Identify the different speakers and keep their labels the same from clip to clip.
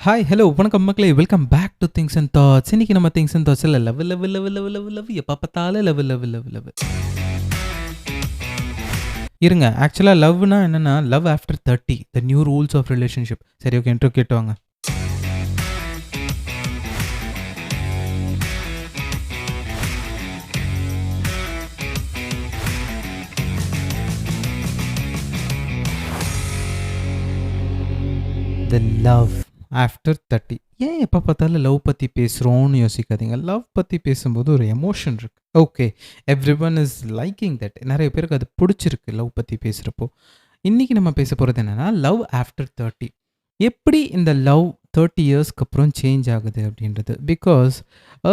Speaker 1: Hi, hello, வணக்கம் மக்களே! Welcome back to things and thoughts. இன்னைக்கு நம்ம திங்ஸ் அண்ட் தாட்ஸ்ல love love love love love love எப்ப பார்த்தாலும் லவ் லவ் லவ் லவ். இருங்க, ஆக்சுவலா லவ்னா என்னன்னா, love after 30 the new rules of relationship. சரி, ஓகே, இன்ட்ரோ கேட்டு வாங்க. The love after 30. ஏன் எப்போ பார்த்தாலும் லவ் பற்றி பேசுகிறோன்னு யோசிக்காதீங்க. லவ் பற்றி பேசும்போது ஒரு எமோஷன் இருக்குது. Okay, every one is liking that. நிறைய பேருக்கு அது பிடிச்சிருக்கு லவ் பற்றி பேசுகிறப்போ. இன்றைக்கி நம்ம பேச போகிறது என்னென்னா, லவ் ஆஃப்டர் 30. எப்படி இந்த லவ் 30 இயர்ஸ்க்கு அப்புறம் சேஞ்ச் ஆகுது அப்படின்றது. பிகாஸ்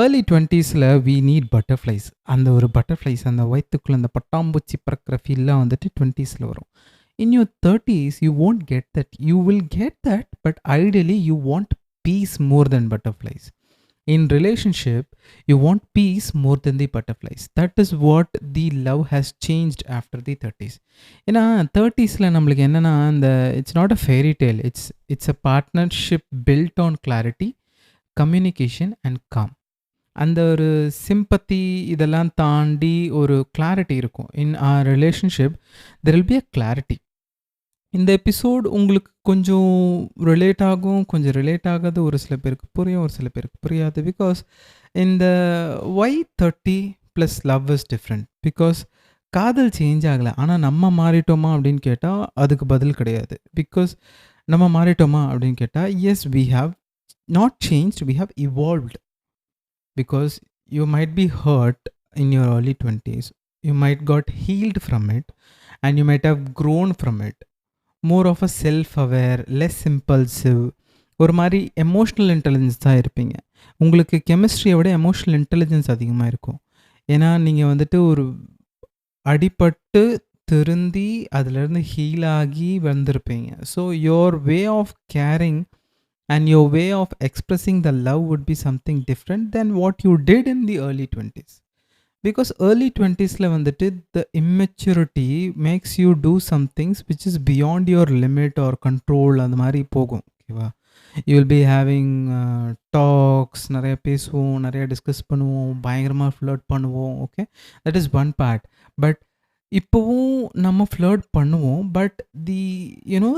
Speaker 1: ஏர்லி 20ஸ்ல வி நீட் பட்டர்ஃப்ளைஸ். அந்த ஒரு பட்டர்ஃப்ளைஸ் அந்த வயிற்றுக்குள்ளே அந்த பட்டாம்பூச்சி பறக்கிற ஃபீல்லாம் வந்துட்டு 20ஸ்ல வரும். In your 30s you won't get that. You will get that, but ideally you want peace more than butterflies. In relationship you want peace more than the butterflies. That is what the love has changed after the 30s. ஏன்னா 30ஸ்ல நம்மளுக்கு என்னன்னா, இந்த it's not a fairy tale. It's a partnership built on clarity, communication and calm. அந்த ஒரு sympathy இதெல்லாம் தாண்டி ஒரு clarity இருக்கும். In our relationship there will be a clarity. இந்த எபிசோட் உங்களுக்கு கொஞ்சம் ரிலேட் ஆகும், கொஞ்சம் ரிலேட் ஆகாது. ஒரு சில பேருக்கு புரியும், ஒரு சில பேருக்கு புரியாது. பிகாஸ் இந்த why 30 plus love is different. Because காதல் சேஞ்ச் ஆகலை, ஆனால் நம்ம மாறிட்டோமா அப்படின்னு கேட்டால் அதுக்கு பதில் கிடையாது. பிகாஸ் நம்ம மாறிட்டோமா அப்படின்னு கேட்டால் yes, we have not changed, we have evolved. Because you might be hurt in your early 20s, you might got healed from it, and you might have grown from it. More of a self-aware, less impulsive, ஒரு மாதிரி emotional intelligence தான் இருப்பீங்க. உங்களுக்கு கெமிஸ்ட்ரியை விட emotional intelligence அதிகமாக இருக்கும். ஏன்னா நீங்கள் வந்துட்டு ஒரு அடிபட்டு திருந்தி அதிலேருந்து ஹீல் ஆகி வந்திருப்பீங்க. So your way of caring and your way of expressing the love would be something different than what you did in the early 20s. Because early 20ஸ்ல வந்துட்டு the immaturity makes you do some things which is beyond your limit or control. அந்த மாதிரி போகும், ஓகேவா? You will be having talks, நிறைய பேசுவோம், நிறைய discuss பண்ணுவோம், பயங்கரமாக ஃப்ளர்ட் பண்ணுவோம். Okay, that is one part. But இப்போவும் நம்ம ஃப்ளர்ட் பண்ணுவோம். But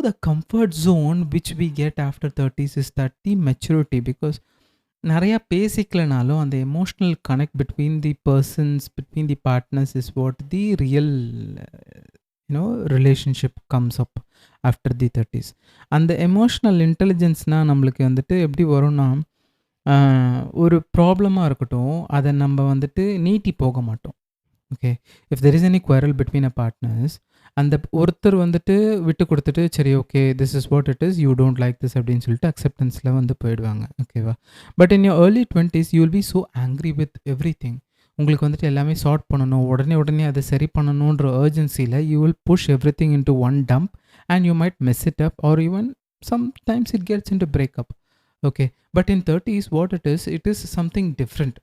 Speaker 1: the comfort zone which we get after 30s is that the maturity. Because நிறையா பேசிக்கலனாலும் அந்த emotional connect between the persons, between the partners is what the real relationship comes up after the 30s. அந்த emotional இன்டெலிஜென்ஸ்னால் நம்மளுக்கு வந்துட்டு எப்படி வரும்னா, ஒரு ப்ராப்ளமாக இருக்கட்டும், அதை நம்ம வந்துட்டு நீட்டி போக மாட்டோம். Okay, if there is any quarrel between a partners, அந்த ஒருத்தர் வந்துட்டு விட்டு கொடுத்துட்டு சரி okay this is what it is, you don't like this அப்படின்னு சொல்லிட்டு அக்செப்டன்ஸில் வந்து போயிடுவாங்க, ஓகேவா? But in your early 20s you will be so angry with everything. உங்களுக்கு வந்துட்டு எல்லாமே சார்ட் பண்ணணும், உடனே அதை சரி பண்ணணுன்ற அர்ஜென்சியில் you will push everything into one dump and you might mess it up or even sometimes it gets in to breakup. Okay, but in 30s what it is something different.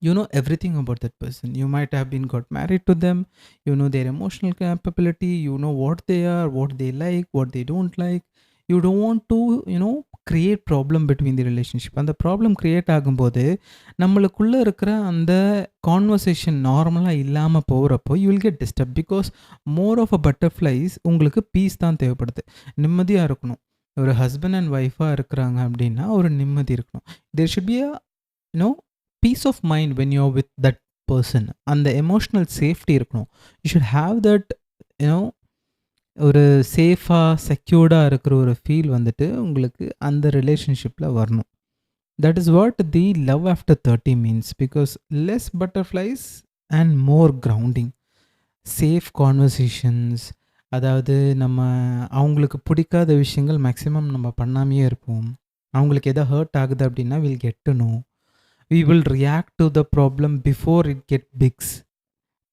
Speaker 1: You know everything about that person. You might have been got married to them. You know their emotional capability. You know what they are, what they like, what they don't like. You don't want to create problem between the relationship. அந்த problem create ஆகும்போது நம்மளுக்குள்ளே இருக்கிற அந்த conversation நார்மலாக இல்லாமல் போகிறப்போ you will get disturb. Because more of a butterflies உங்களுக்கு peace தான் தேவைப்படுது, நிம்மதியாக இருக்கணும். ஒரு ஹஸ்பண்ட் அண்ட் ஒய்ஃபாக இருக்கிறாங்க அப்படின்னா ஒரு நிம்மதி இருக்கணும். There should be a peace of mind when you're with that person. அந்த எமோஷ்னல் சேஃப்டி இருக்கணும். யூ ஷுட் ஹாவ் தட் ஒரு சேஃபாக செக்யூர்டாக இருக்கிற ஒரு ஃபீல் வந்துட்டு உங்களுக்கு அந்த ரிலேஷன்ஷிப்பில் வரணும். That is what the love after 30 means. Because less butterflies and more grounding, safe conversations. அதாவது நம்ம அவங்களுக்கு பிடிக்காத விஷயங்கள் மேக்ஸிமம் நம்ம பண்ணாமையே இருப்போம். அவங்களுக்கு எதாவது ஹர்ட் ஆகுது அப்படின்னா will get to know. we will react to the problem before it get bigs.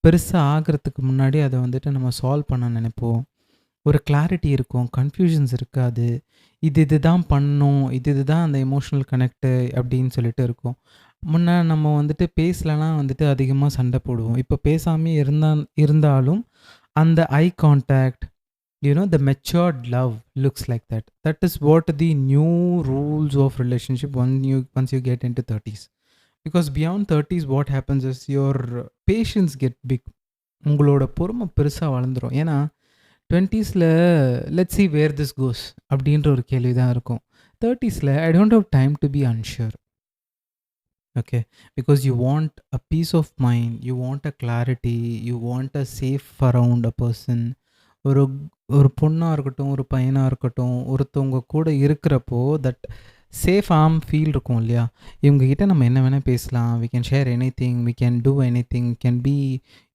Speaker 1: பெருசாக ஆகிறதுக்கு முன்னாடி அதை வந்துட்டு நம்ம சால்வ் பண்ண நினைப்போம். ஒரு கிளாரிட்டி இருக்கும், கன்ஃபியூஷன்ஸ் இருக்காது. இதுதான் பண்ணணும், இதுதான் அந்த எமோஷ்னல் கனெக்டு அப்படின்னு சொல்லிட்டு இருக்கும். முன்னே நம்ம வந்துட்டு பேசலைன்னா வந்துட்டு அதிகமாக சண்டை போடுவோம். இப்போ பேசாமே இருந்தாலும் அந்த eye contact, The matured love looks like that. That is what the new rules of relationship once you get into 30s. Because beyond 30s, what happens is your patience get big. உங்களோட பொறுமை பெருசாக வளர்ந்துரும். ஏன்னா 20ஸ்ல let's see where this goes அப்படின்ற ஒரு கேள்வி தான் இருக்கும். 30ஸ்ல I don't have time to be unsure. Okay, because you want a peace of mind, you want a clarity, you want a safe around a person. ஒரு ஒரு பொண்ணாக இருக்கட்டும், ஒரு பையனாக இருக்கட்டும், ஒருத்தவங்க கூட இருக்கிறப்போ தட் சேஃப் ஃபீல் இருக்கும் இல்லையா? இவங்ககிட்ட நம்ம என்ன வேணால் பேசலாம், we can share anything, we can do anything, can be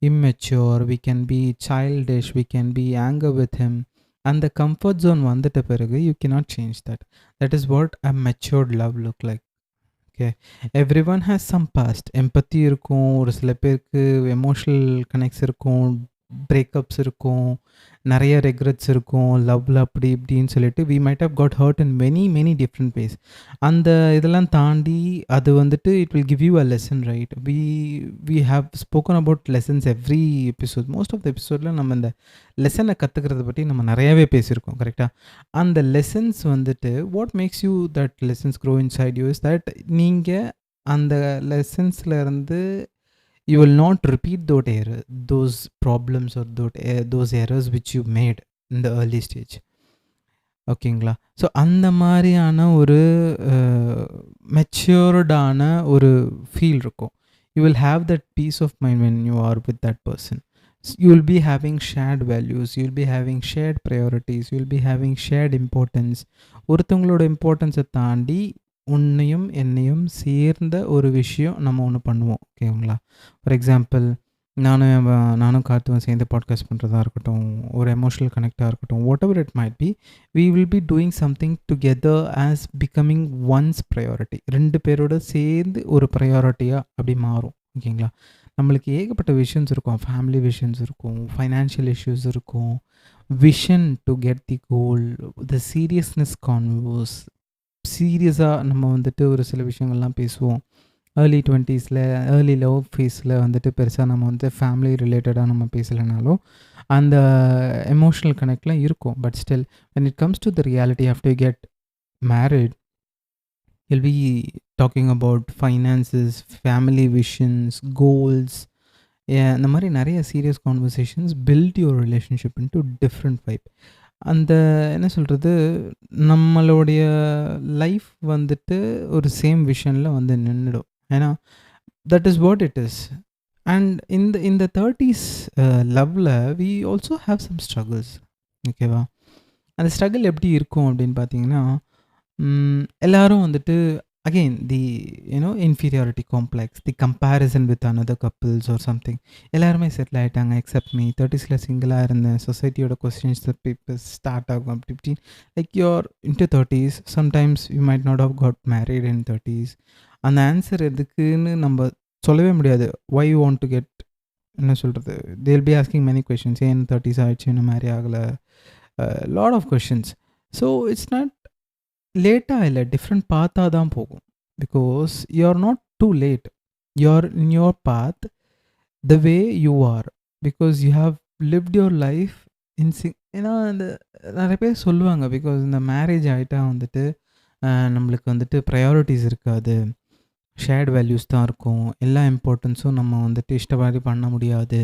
Speaker 1: immature, we can be childish, we can be anger with him. அந்த கம்ஃபர்ட் ஜோன் வந்துட்ட பிறகு you cannot change that. That is what a matured love look like. Okay, everyone has some past. Empathy இருக்கும், ஒரு சில பேருக்கு emotional connects இருக்கும், breakups இருக்கும், நிறைய ரெக்ரெட்ஸ் இருக்கும், லவ்வில் அப்படி இப்படின்னு சொல்லிட்டு we might have got hurt in many many different ways. அந்த இதெல்லாம் தாண்டி அது வந்துட்டு it will give you a lesson, right? We have spoken about lessons every episode. Most of the எபிசோடில் நம்ம இந்த லெசனை கற்றுக்கிறத பற்றி நம்ம நிறையாவே பேசியிருக்கோம், கரெக்டாக? அந்த லெசன்ஸ் வந்துட்டு what makes you that lessons grow inside you is that நீங்கள் அந்த லெசன்ஸில் இருந்து you will not repeat those problems or those errors which you made in the early stage. ஓகேங்களா? ஸோ அந்த மாதிரியான ஒரு மெச்சூர்டான ஒரு ஃபீல் இருக்கும். You will have that peace of mind when you are with that person. You will be having shared values, you will be having shared priorities, you will be having shared importance. ஒருத்தவங்களோட இம்பார்ட்டன்ஸை தாண்டி உன்னையும் என்னையும் சேர்ந்த ஒரு விஷயம் நம்ம ஒன்று பண்ணுவோம், ஓகேங்களா? ஃபார் எக்ஸாம்பிள், நானும் கார்த்துவும் சேர்ந்து பாட்காஸ்ட் பண்ணுறதா இருக்கட்டும், ஒரு எமோஷனல் கனெக்டாக இருக்கட்டும், whatever it might be, we will be doing something together as becoming one's priority. 2 பேரோட சேர்ந்து ஒரு ப்ரையாரிட்டியாக அப்படி மாறும், ஓகேங்களா? நம்மளுக்கு ஏகப்பட்ட விஷன்ஸ் இருக்கும், ஃபேமிலி விஷன்ஸ் இருக்கும், ஃபைனான்ஷியல் இஷ்யூஸ் இருக்கும், vision to get the goal, the seriousness converse. சீரியஸாக நம்ம வந்துட்டு ஒரு சில விஷயங்கள்லாம் பேசுவோம். ஏர்லி 20ஸ்ல ஏர்லி லவ் ஃபேஸில் வந்துட்டு பெருசாக நம்ம வந்து ஃபேமிலி ரிலேட்டடாக நம்ம பேசலைனாலும் அந்த எமோஷ்னல் கனெக்ட்லாம் இருக்கும். But still when it comes to the reality after you get married, will be talking about finances, family visions, goals, இந்த மாதிரி நிறைய serious conversations build your relationship into different vibe. அந்த என்ன சொல்கிறது, நம்மளுடைய லைஃப் வந்துட்டு ஒரு சேம் விஷனில் வந்து நின்றுடும். ஏன்னா that is what it is. And இந்த 30s லவ்வில் we also have some struggles, ஓகேவா? அந்த ஸ்ட்ரகிள் எப்படி இருக்கும் அப்படின்னு பார்த்தீங்கன்னா, எல்லாரும் வந்துட்டு again the inferiority complex, the comparison with another couples or something. எல்லாருமே செட்டில் ஆகிட்டாங்க எக்ஸப்ட் மீ. 30ஸ்ல சிங்கிளாக இருந்தேன். சொசைட்டியோட கொஸ்டின்ஸ் பீப்புள் ஸ்டார்ட் ஆகும் அப்படி இப்படி. Like you're into 30s, sometimes you might not have got married in 30s. அந்த ஆன்சர் எதுக்குன்னு நம்ம சொல்லவே முடியாது. Why you want to get, என்ன சொல்கிறது, they will be asking many questions. ஏன் 30s ஆகிடுச்சு, இன்னும் மேரி ஆகலை, lot of questions. So it's not லேட்டாக இல்லை, டிஃப்ரெண்ட் பாத்தாக தான் போகும். Because you are not too late, you are in your path the way you are, because you have lived your life in ஏன்னா இந்த நிறைய பேர் சொல்லுவாங்க, பிகாஸ் இந்த மேரேஜ் ஆகிட்டா வந்துட்டு நம்மளுக்கு வந்துட்டு ப்ரையாரிட்டிஸ் இருக்காது, ஷேர்ட் வேல்யூஸ் தான் இருக்கும், எல்லா இம்பார்ட்டன்ஸும் நம்ம வந்துட்டு இஷ்டப்படி பண்ண முடியாது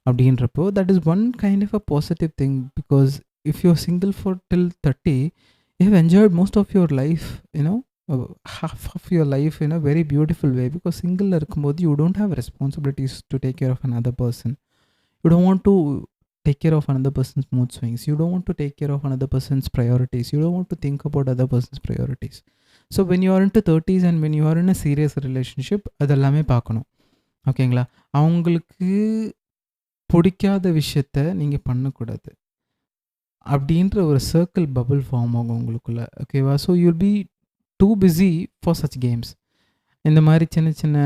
Speaker 1: அப்படின்றப்போ that is one kind of a positive thing. Because if you are single for till 30, you have enjoyed most of your life, half of your life in a very beautiful way, because single இருக்கும்போது you don't have responsibilities to take care of another person. You don't want to take care of another person's mood swings. You don't want to take care of another person's priorities. You don't want to think about other person's priorities. So when you are into 30s and when you are in a serious relationship, அதெல்லாமே பார்க்கணும், ஓகேங்களா? அவங்களுக்கு பிடிக்காத விஷயத்த நீங்கள் பண்ணக்கூடாது அப்படின்ற ஒரு சர்க்கிள் பபுள் ஃபார்ம் ஆகும் உங்களுக்குள்ள, ஓகேவா? So you'll be too busy for such games. இந்த மாதிரி சின்ன சின்ன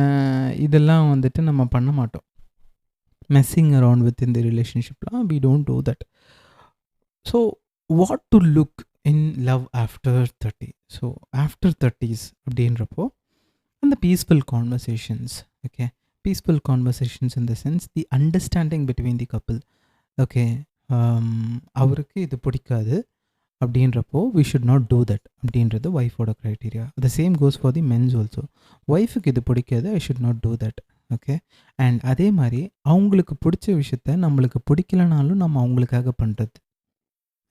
Speaker 1: இதெல்லாம் வந்துட்டு நம்ம பண்ண மாட்டோம். Messing around with in the ரிலேஷன்ஷிப்லாம் we don't do that. So what to look in love after 30? So after 30s அப்படின்றப்போ அந்த peaceful conversations, okay, peaceful conversations in the sense the understanding between the couple, okay, அவருக்கு இது பிடிக்காது அப்படின்றப்போ we should not do that அப்படின்றது ஒய்ஃபோட criteria. The same goes for the mens also. ஒய்ஃபுக்கு இது பிடிக்காது, I should not do that. Okay. And அதே மாதிரி அவங்களுக்கு பிடிச்ச விஷயத்த நம்மளுக்கு பிடிக்கலனாலும் நம்ம அவங்களுக்காக பண்ணுறது.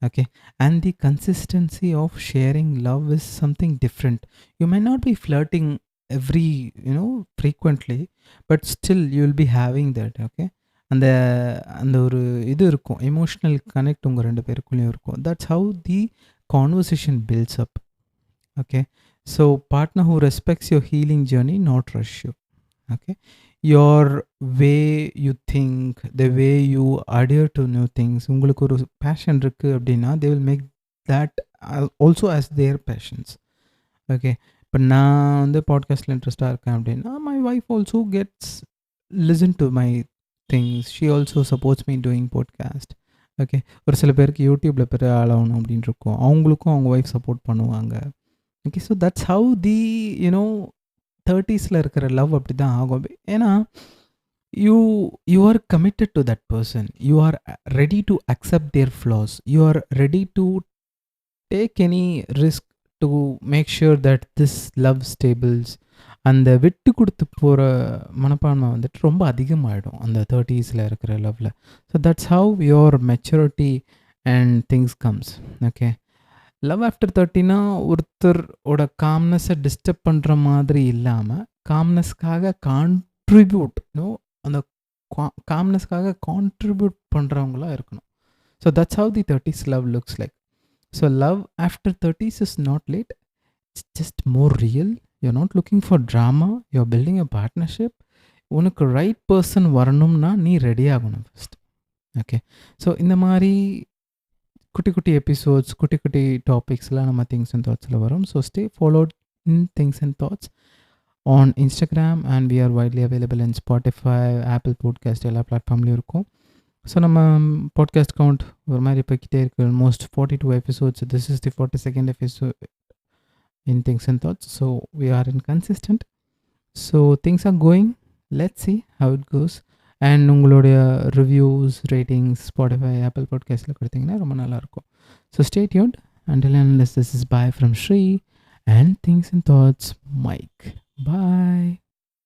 Speaker 1: Okay, and the consistency of sharing love is something different. You may not be flirting every, frequently, but still you will be having that. Okay, அந்த அந்த ஒரு இது இருக்கும், எமோஷ்னல் கனெக்ட் உங்கள் ரெண்டு பேருக்குள்ளேயும் இருக்கும். That's how the conversation builds up. Okay, so partner who respects your healing journey, not rush you. Okay, your way you think, the way you adhere to new things, உங்களுக்கு ஒரு fashion இருக்குது அப்படின்னா they will make that also as their passions. Okay, இப்போ நான் வந்து பாட்காஸ்ட்டில் இன்ட்ரெஸ்டாக இருக்கேன் அப்படின்னா my wife also gets listen to my things, she also supports me doing podcast. Okay, ஒரு சில பேருக்கு யூடியூப்பில் பெரிய ஆளாகணும் அப்படின்னு இருக்கும், அவங்களுக்கும் அவங்க ஒய்ஃப் சப்போர்ட் பண்ணுவாங்க. Okay, so that's how the 30s இருக்கிற லவ் அப்படி தான் ஆகும். ஏன்னா you are committed to that person, you are ready to accept their flaws, you are ready to take any risk to make sure that this love stables. அந்த விட்டு கொடுத்து போகிற மனப்பான்மை வந்துட்டு ரொம்ப அதிகமாகிடும் அந்த 30s இருக்கிற லவ்வில். So that's how your maturity and things comes. Okay, love after 30னா ஒருத்தரோட காம்னஸை டிஸ்டர்ப் பண்ணுற மாதிரி இல்லாமல் காம்னஸ்க்காக கான்ட்ரிபியூட், அந்த காம்னஸ்க்காக கான்ட்ரிபியூட் பண்ணுறவங்களாக இருக்கணும். So that's how the 30s love looks like. So love after 30s is not late, it's just more real. You're not looking for drama, you're building a partnership. உனக்கு right person வரணும்னா நீ ready ஆகணும் first. Okay, so இந்த மாதிரி குட்டி குட்டி episodes, குட்டி குட்டி டாபிக்ஸ்லாம் நம்ம திங்ஸ் அண்ட் தாட்ஸில் வரும். So stay followed in things and thoughts on Instagram, and we are widely available in Spotify, Apple podcast, எல்லா பிளாட்ஃபார்ம்லேயும் இருக்கும். ஸோ நம்ம பாட்காஸ்ட் கவுண்ட் ஒரு மாதிரி போய்கிட்டே இருக்குது. Almost 42 episodes. This is the 42nd episode in things and thoughts. So we are inconsistent. So things are going, let's see how it goes. And உங்களுடைய reviews, ratings Spotify, Apple பாட்காஸ்ட்டில் கொடுத்தீங்கன்னா ரொம்ப நல்லாயிருக்கும். So stay tuned. Until and unless, this is bye from Shri and Things and Thoughts Mike. Bye.